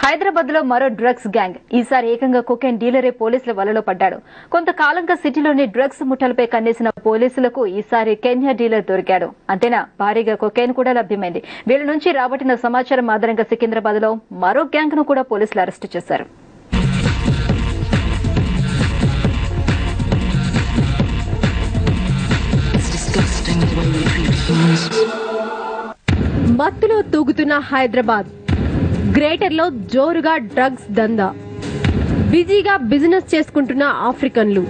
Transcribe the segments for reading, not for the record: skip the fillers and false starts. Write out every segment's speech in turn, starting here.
హైదరాబాద్ లో మరో drugs gang ఈసారి ఏకంగా కొకైన్ డీలరే పోలీసుల వలలో పడ్డాడు. కొంతకాలంగా సిటీలోని డ్రగ్స్ ముఠాలపై కన్నేసిన పోలీసులకు ఈసారి కెన్యా డీలర్ దొరికాడు. అంతేనా, భారీగా కొకైన్ కూడా లభ్యమైంది. వీళ్ళ నుంచి రాబట్టిన సమాచారం ఆధారంగా సికింద్రాబాద్ లో మరో గ్యాంగ్ ను కూడా పోలీసులు అరెస్టు చేశారు. మత్తులో తూగుతున్న హైదరాబాద్, గ్రేటర్ లో జోరుగా డ్రగ్స్ దందా, బిజీగా బిజినెస్ చేసుకుంటున్న ఆఫ్రికన్లు.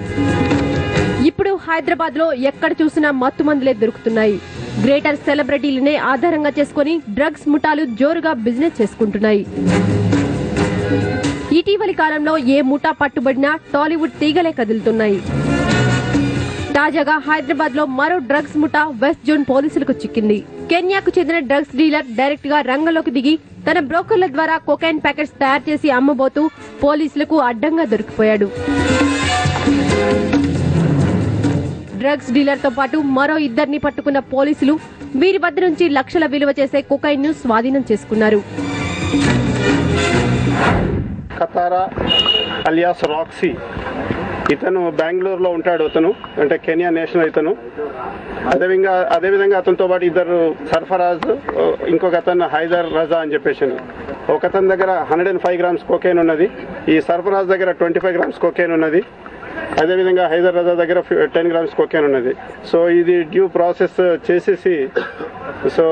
ఇప్పుడు హైదరాబాద్ లో ఎక్కడ చూసినా మత్తు మందులే దొరుకుతున్నాయి. గ్రేటర్ సెలబ్రిటీలనే ఆధారంగా చేసుకుని డ్రగ్స్ ముఠాలు జోరుగా బిజినెస్ చేసుకుంటున్నాయి. ఇటీవలి కాలంలో ఏ ముఠా పట్టుబడినా టాలీవుడ్ తీగలే కదులుతున్నాయి. తాజాగా హైదరాబాద్ లో మరో డ్రగ్స్ ముఠా వెస్ట్ జోన్ పోలీసులకు చిక్కింది. కెన్యాకు చెందిన డ్రగ్స్ డీలర్ డైరెక్ట్ గా రంగంలోకి దిగి తన బ్రోకర్ల ద్వారా కొకైన్ ప్యాకెట్స్ తయారు చేసి అమ్మబోతూ పోలీసులకు అడ్డంగా దొరికిపోయాడు. డ్రగ్స్ డీలర్ తో పాటు మరో ఇద్దరిని పట్టుకున్న పోలీసులు వీరి వద్ద నుంచి లక్షల విలువ చేసే కొకైన్ ను స్వాధీనం చేసుకున్నారు. కతారా అలియాస్ రాక్సీ, ఇతను బెంగళూరులో ఉంటాడు. అతను అంటే కెన్యా నేషనల్. ఇతను అదేవిధంగా అతనితో పాటు ఇద్దరు సర్ఫరాజ్, ఇంకొక అతను హైదర్ రజా అని చెప్పేసి. ఒక అతని దగ్గర 105 గ్రామ్స్ కోకేన్ ఉన్నది. ఈ సర్ఫరాజ్ దగ్గర 25 గ్రామ్స్ కోకేన్ ఉన్నది. అదేవిధంగా హైదర్ రజా దగ్గర 10 గ్రామ్స్ కోకేన్ ఉన్నది. సో ఇది డ్యూ ప్రాసెస్ చేసేసి సో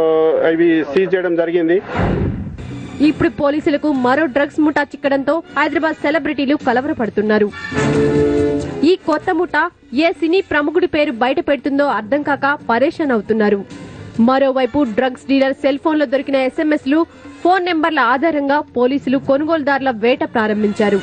ఇవి సీజ్ చేయడం జరిగింది. ఇప్పుడు పోలీసులకు మరో డ్రగ్స్ ముఠా చిక్కడంతో హైదరాబాద్ సెలబ్రిటీలు కలవరపడుతున్నారు. ఈ కొత్త ముఠా ఏ సినీ ప్రముఖుడి పేరు బయట పెడుతుందో అర్థం కాక పరేషాన్ అవుతున్నారు. మరోవైపు డ్రగ్స్ డీలర్ సెల్ ఫోన్ లో దొరికిన SMS లు, ఫోన్ నెంబర్ల ఆధారంగా పోలీసులు కొనుగోలుదారుల వేట ప్రారంభించారు.